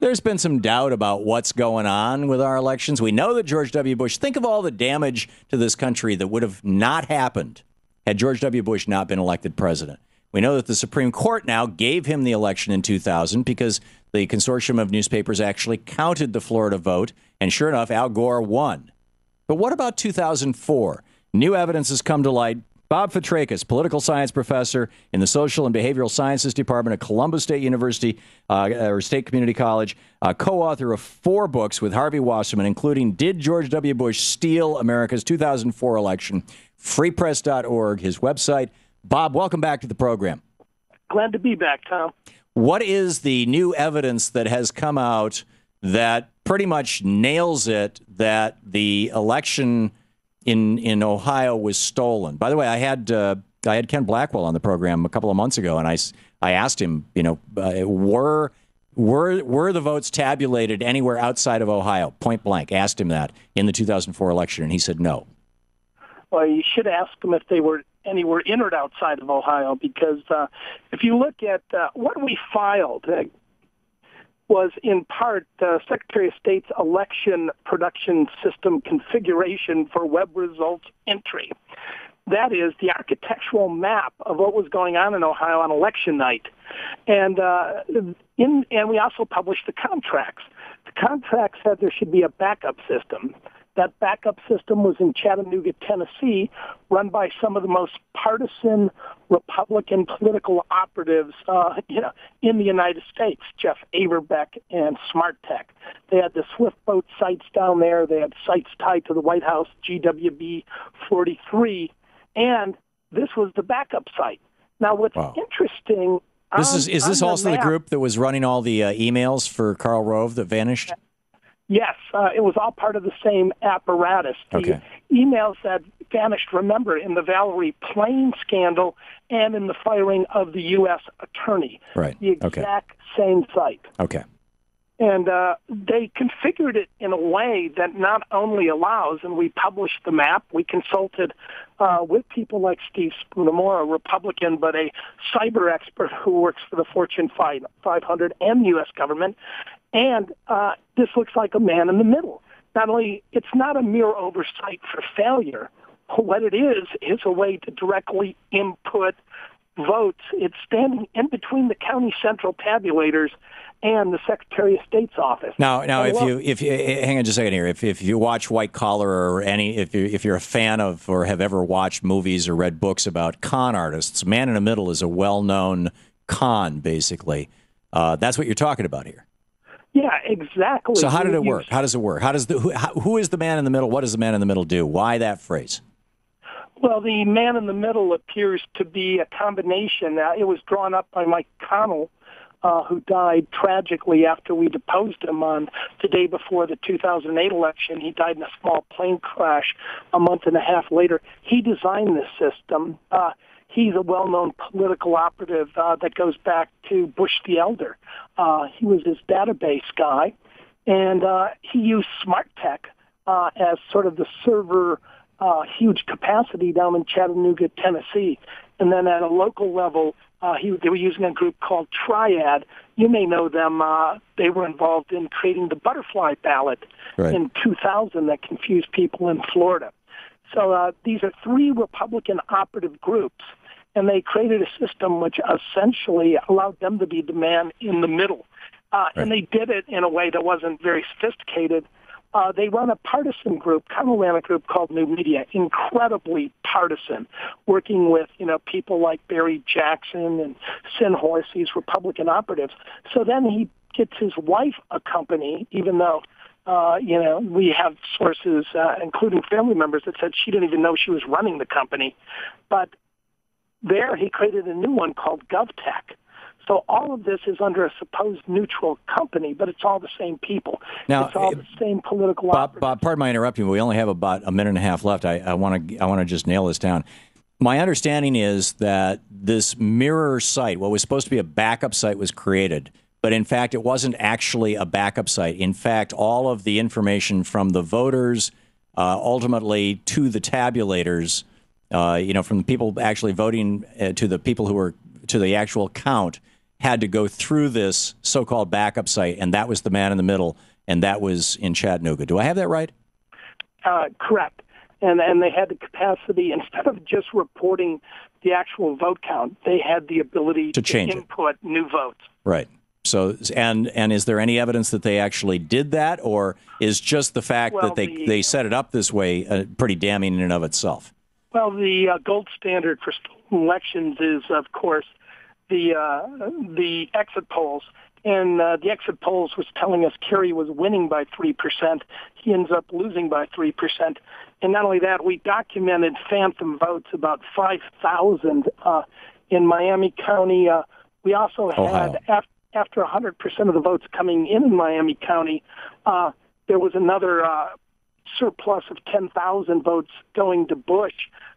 there's been some doubt about what's going on with our elections. We know that George W. Bush, think of all the damage to this country that would have not happened had George W. Bush not been elected president. We know that the Supreme Court now gave him the election in 2000 because the consortium of newspapers actually counted the Florida vote, and sure enough, Al Gore won. But what about 2004? New evidence has come to light. Bob Fitrakis, political science professor in the Social and Behavioral Sciences Department at Columbus State University, or State Community College, co-author of 4 books with Harvey Wasserman, including Did George W. Bush Steal America's 2004 Election? Freepress.org, his website. Bob, welcome back to the program. Glad to be back, Tom. What is the new evidence that has come out that pretty much nails it that the election in Ohio was stolen? By the way, I had Ken Blackwell on the program a couple of months ago, and I asked him, were the votes tabulated anywhere outside of Ohio? Point blank, asked him that in the 2004 election, and he said no. Well, you should ask them if they were anywhere in or outside of Ohio, because if you look at what we filed was in part the Secretary of State's election production system configuration for web results entry. That is the architectural map of what was going on in Ohio on election night. And we also published the contracts. The contract said there should be a backup system. That backup system was in Chattanooga, Tennessee, run by some of the most partisan Republican political operatives in the United States, Jeff Averbeck and Smart Tech. They had the Swift boat sites down there. They had sites tied to the White House, GWB 43, and this was the backup site. Now, what's interesting... Is this also the group that was running all the emails for Karl Rove that vanished? Yes, it was all part of the same apparatus. The emails that vanished, remember, in the Valerie Plame scandal and in the firing of the U.S. attorney. Right. The exact same site. Okay. And they configured it in a way that not only allows, and we published the map, we consulted with people like Steve Spoonamore, a Republican, but a cyber expert who works for the Fortune 500 and the U.S. government. And this looks like a man in the middle. Not only, it's not a mere oversight for failure. What it is a way to directly input votes. It's standing in between the county central tabulators and the Secretary of State's office. Now, if you hang on just a second here, if you watch White Collar or if you're a fan of or have ever watched movies or read books about con artists, Man in the Middle is a well-known con. Basically, that's what you're talking about here. Yeah, exactly. So how did it work? How does it work? Who is the man in the middle? What does the man in the middle do? Why that phrase? Well, the man in the middle appears to be a combination. It was drawn up by Mike Connell, who died tragically after we deposed him on the day before the 2008 election. He died in a small plane crash a month and a half later. He designed this system. He's a well-known political operative that goes back to Bush the Elder. He was his database guy, and he used Smart Tech as sort of the server, huge capacity down in Chattanooga, Tennessee. And then at a local level, they were using a group called Triad. You may know them. They were involved in creating the butterfly ballot in 2000 that confused people in Florida. So these are 3 Republican operative groups, and they created a system which essentially allowed them to be the man in the middle. And they did it in a way that wasn't very sophisticated. They run a partisan group, kind of ran a group called New Media, incredibly partisan, working with, people like Barry Jackson and Sin Horse, these Republican operatives. So then he gets his wife a company, even though we have sources, including family members, that said she didn't even know she was running the company. But there he created a new one called GovTech. So all of this is under a supposed neutral company, but it's all the same people. Now, it's all the same political operatives. Bob, pardon my interrupting, but we only have about a minute and a half left. I want to just nail this down. My understanding is that this mirror site, what was supposed to be a backup site, was created. But in fact, it wasn't actually a backup site. In fact, all of the information from the voters ultimately to the tabulators, from the people actually voting to the people who were to the actual count, had to go through this so-called backup site, and that was the man in the middle, and that was in Chattanooga. Do I have that right? Correct. And they had the capacity, instead of just reporting the actual vote count, they had the ability to change input new votes. Right. So, and is there any evidence that they actually did that, or is just the fact that they set it up this way pretty damning in and of itself? Well, the gold standard for stolen elections is, of course, the exit polls. And the exit polls was telling us Kerry was winning by 3%. He ends up losing by 3%. And not only that, we documented phantom votes, about 5,000 in Miami County. We also had, after 100% of the votes coming in Miami County, there was another surplus of 10,000 votes going to Bush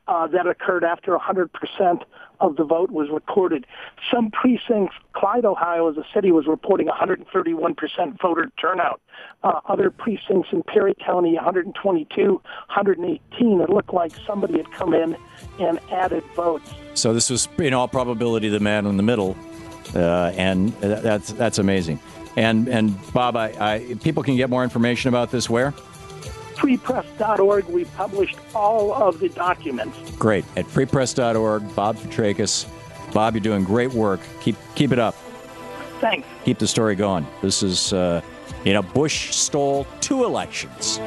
that occurred after 100% of the vote was recorded. Some precincts, Clyde, Ohio, as a city, was reporting 131% voter turnout. Other precincts in Perry County, 122, 118. It looked like somebody had come in and added votes. So this was, in all probability, the man in the middle, and that's amazing. And Bob, people can get more information about this where? freepress.org. We published all of the documents. Great. At freepress.org, Bob Fitrakis. Bob, you're doing great work. Keep it up. Thanks. Keep the story going. This is, Bush stole 2 elections.